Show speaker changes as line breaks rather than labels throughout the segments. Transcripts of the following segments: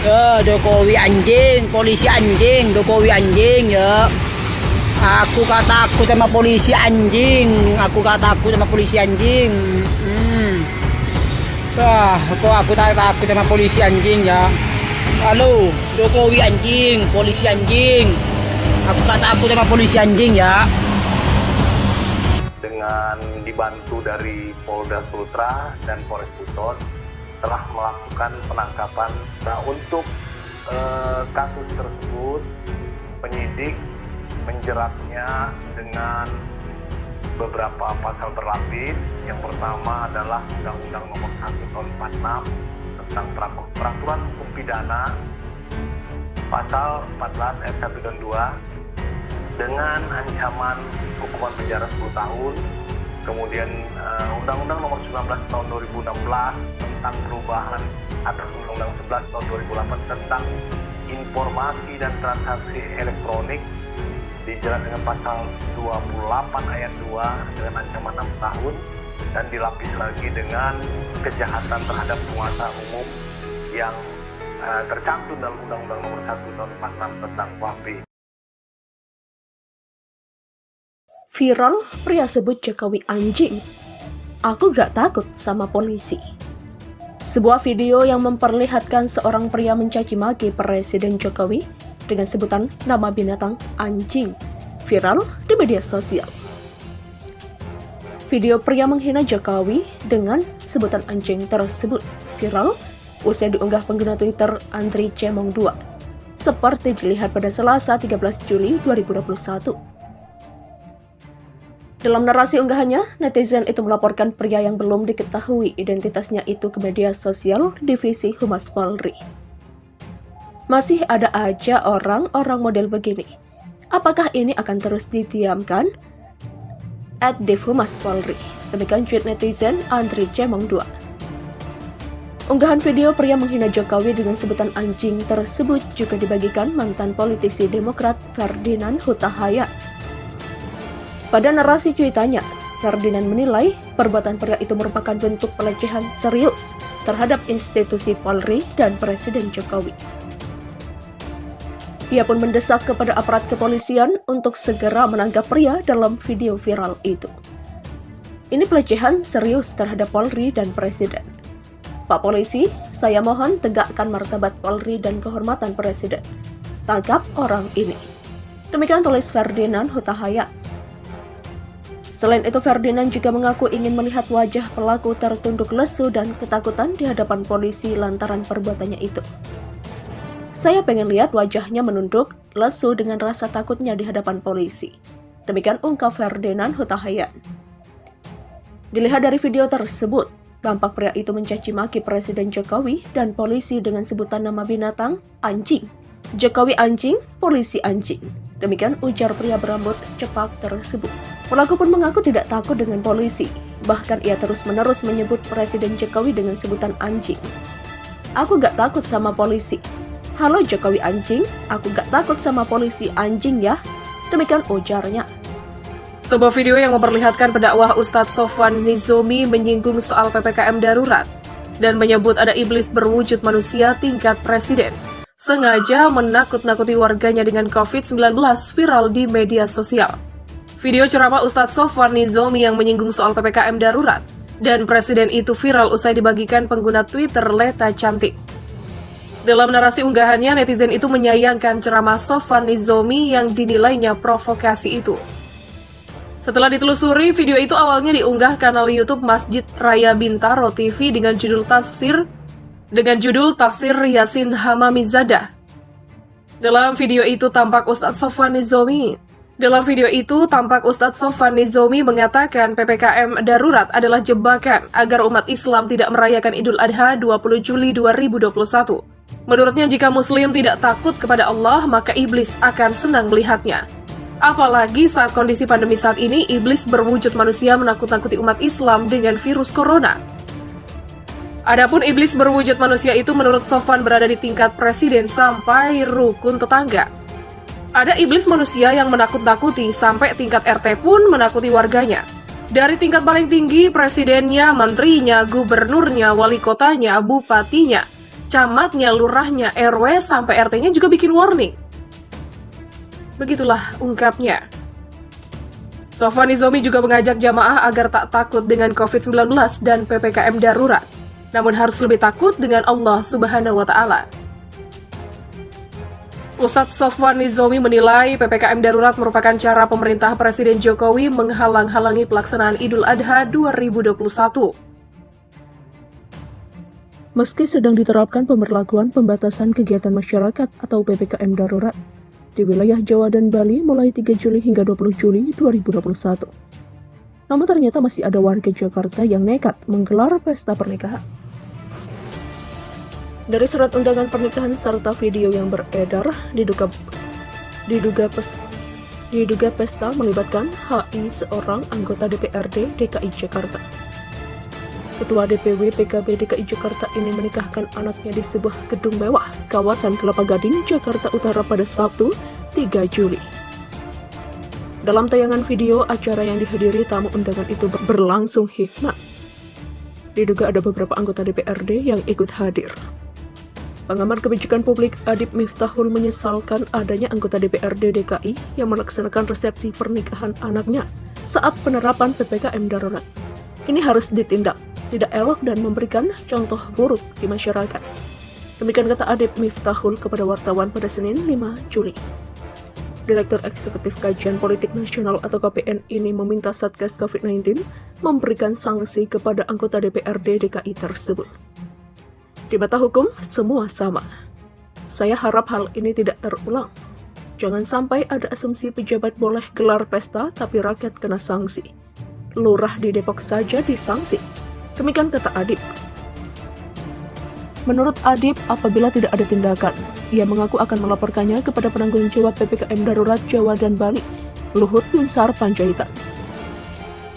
Ya, Jokowi anjing, polisi anjing, Jokowi anjing ya. Aku takut sama polisi anjing. Aku takut sama polisi anjing. Aku takut sama polisi anjing ya. Halo, Jokowi anjing, polisi anjing. Aku takut sama polisi anjing ya.
Dengan dibantu dari Polda Sultra dan Polres Buton telah melakukan penangkapan. Nah, untuk kasus tersebut penyidik menjeratnya dengan beberapa pasal berlapis. Yang pertama adalah Undang-Undang Nomor 1 Tahun 46 tentang peraturan hukum pidana, pasal 14 ayat 1 dan 2 dengan ancaman hukuman penjara 10 tahun. Kemudian Undang-Undang Nomor 19 Tahun 2016 tentang perubahan atas Undang-Undang 11 Tahun 2008 tentang informasi dan transaksi elektronik dijerat dengan pasal 28 ayat 2 dengan ancaman 6 tahun dan dilapis lagi dengan kejahatan terhadap penguasa umum yang tercantum dalam Undang-Undang Nomor 1 Tahun 46 tentang KUHP.
Viral, pria sebut Jokowi anjing. Aku gak takut sama polisi. Sebuah video yang memperlihatkan seorang pria mencaci maki Presiden Jokowi dengan sebutan nama binatang anjing viral di media sosial. Video pria menghina Jokowi dengan sebutan anjing tersebut viral usai diunggah pengguna Twitter Andri Cemong 2 seperti dilihat pada Selasa 13 Juli 2021. Dalam narasi unggahannya, netizen itu melaporkan pria yang belum diketahui identitasnya itu ke media sosial Divisi Humas Polri. Masih ada aja orang-orang model begini. Apakah ini akan terus didiamkan? @Divhumas Polri. Demikian tweet netizen Andri Cemong 2. Unggahan video pria menghina Jokowi dengan sebutan anjing tersebut juga dibagikan mantan politisi Demokrat Ferdinand Huta Hayan. Pada narasi cuitannya, Ferdinand menilai perbuatan pria itu merupakan bentuk pelecehan serius terhadap institusi Polri dan Presiden Jokowi. Ia pun mendesak kepada aparat kepolisian untuk segera menangkap pria dalam video viral itu. Ini pelecehan serius terhadap Polri dan Presiden. Pak Polisi, saya mohon tegakkan martabat Polri dan kehormatan Presiden. Tangkap orang ini. Demikian tulis Ferdinand Huta Hayan. Selain itu, Ferdinand juga mengaku ingin melihat wajah pelaku tertunduk lesu dan ketakutan di hadapan polisi lantaran perbuatannya itu. Saya pengen lihat wajahnya menunduk, lesu dengan rasa takutnya di hadapan polisi. Demikian ungkap Ferdinand Huta Hayan. Dilihat dari video tersebut, tampak pria itu mencaci maki Presiden Jokowi dan polisi dengan sebutan nama binatang anjing. Jokowi anjing, polisi anjing. Demikian ujar pria berambut cepak tersebut. Pelaku pun mengaku tidak takut dengan polisi. Bahkan ia terus-menerus menyebut Presiden Jokowi dengan sebutan anjing. Aku gak takut sama polisi. Halo Jokowi anjing, aku gak takut sama polisi anjing ya. Demikian ujarnya.
Sebuah video yang memperlihatkan pendakwah Ustadz Sofwan Nizomi menyinggung soal PPKM darurat dan menyebut ada iblis berwujud manusia tingkat presiden sengaja menakut-nakuti warganya dengan COVID-19 viral di media sosial. Video ceramah Ustadz Sofwan Nizomi yang menyinggung soal PPKM darurat dan presiden itu viral usai dibagikan pengguna Twitter Leta Cantik. Dalam narasi unggahannya, netizen itu menyayangkan ceramah Sofwan Nizomi yang dinilainya provokasi itu. Setelah ditelusuri, video itu awalnya diunggah kanal YouTube Masjid Raya Bintaro TV dengan judul Tafsir Yasin Hamamizadah. Dalam video itu tampak Ustadz Sofwan Nizomi mengatakan PPKM darurat adalah jebakan agar umat Islam tidak merayakan Idul Adha 20 Juli 2021. Menurutnya, jika Muslim tidak takut kepada Allah, maka iblis akan senang melihatnya. Apalagi saat kondisi pandemi saat ini, iblis berwujud manusia menakut-nakuti umat Islam dengan virus corona. Adapun iblis berwujud manusia itu menurut Sofwan berada di tingkat presiden sampai rukun tetangga. Ada iblis manusia yang menakut-nakuti sampai tingkat RT pun menakuti warganya. Dari tingkat paling tinggi, presidennya, menterinya, gubernurnya, wali kotanya, bupatinya, camatnya, lurahnya, RW, sampai RT-nya juga bikin warning. Begitulah ungkapnya. Sofwan Nizomi juga mengajak jamaah agar tak takut dengan COVID-19 dan PPKM darurat, namun harus lebih takut dengan Allah Subhanahu wa Ta'ala. Ustadz Sofwan Nizomi menilai PPKM darurat merupakan cara pemerintah Presiden Jokowi menghalang-halangi pelaksanaan Idul Adha 2021.
Meski sedang diterapkan pemberlakuan pembatasan kegiatan masyarakat atau PPKM darurat di wilayah Jawa dan Bali mulai 3 Juli hingga 20 Juli 2021. Namun ternyata masih ada warga Jakarta yang nekat menggelar pesta pernikahan. Dari surat undangan pernikahan serta video yang beredar, diduga pesta melibatkan HI, seorang anggota DPRD DKI Jakarta. Ketua DPW PKB DKI Jakarta ini menikahkan anaknya di sebuah gedung mewah kawasan Kelapa Gading, Jakarta Utara pada Sabtu, 3 Juli. Dalam tayangan video, acara yang dihadiri tamu undangan itu berlangsung hikmat. Diduga ada beberapa anggota DPRD yang ikut hadir. Pengamat kebijakan publik Adib Miftahul menyesalkan adanya anggota DPRD DKI yang melaksanakan resepsi pernikahan anaknya saat penerapan PPKM darurat. Ini harus ditindak, tidak elok dan memberikan contoh buruk di masyarakat. Demikian kata Adib Miftahul kepada wartawan pada Senin 5 Juli. Direktur Eksekutif Kajian Politik Nasional atau KPN ini meminta Satgas COVID-19 memberikan sanksi kepada anggota DPRD DKI tersebut. Di mata hukum, semua sama. Saya harap hal ini tidak terulang. Jangan sampai ada asumsi pejabat boleh gelar pesta tapi rakyat kena sanksi. Lurah di Depok saja disanksi. Demikian kata Adib. Menurut Adib, apabila tidak ada tindakan, ia mengaku akan melaporkannya kepada penanggung jawab PPKM darurat Jawa dan Bali, Luhut Binsar Panjaitan.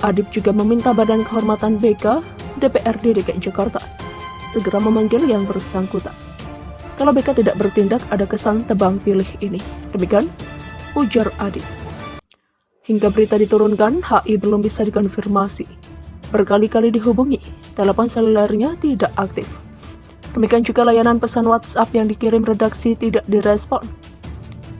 Adib juga meminta Badan Kehormatan BK DPRD DKI Jakarta segera memanggil yang bersangkutan. Kalau BK tidak bertindak, ada kesan tebang pilih ini. Demikian ujar Adib. Hingga berita diturunkan, HI belum bisa dikonfirmasi. Berkali-kali dihubungi, telepon selulernya tidak aktif. Demikian juga layanan pesan WhatsApp yang dikirim redaksi tidak direspon.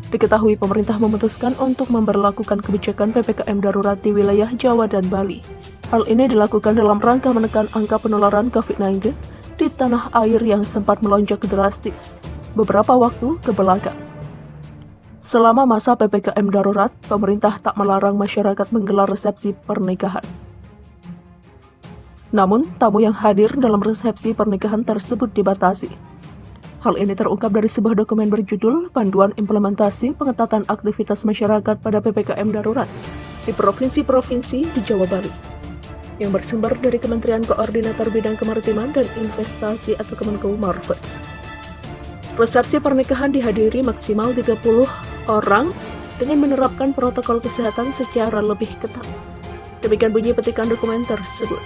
Diketahui pemerintah memutuskan untuk memberlakukan kebijakan PPKM darurat di wilayah Jawa dan Bali. Hal ini dilakukan dalam rangka menekan angka penularan COVID-19 di tanah air yang sempat melonjak drastis beberapa waktu ke belakang. Selama masa PPKM darurat, pemerintah tak melarang masyarakat menggelar resepsi pernikahan. Namun, tamu yang hadir dalam resepsi pernikahan tersebut dibatasi. Hal ini terungkap dari sebuah dokumen berjudul Panduan Implementasi Pengetatan Aktivitas Masyarakat pada PPKM Darurat di Provinsi-Provinsi di Jawa Bali, yang bersumber dari Kementerian Koordinator Bidang Kemaritiman dan Investasi atau Kemenko Marves. Resepsi pernikahan dihadiri maksimal 30 orang dengan menerapkan protokol kesehatan secara lebih ketat. Demikian bunyi petikan dokumen tersebut.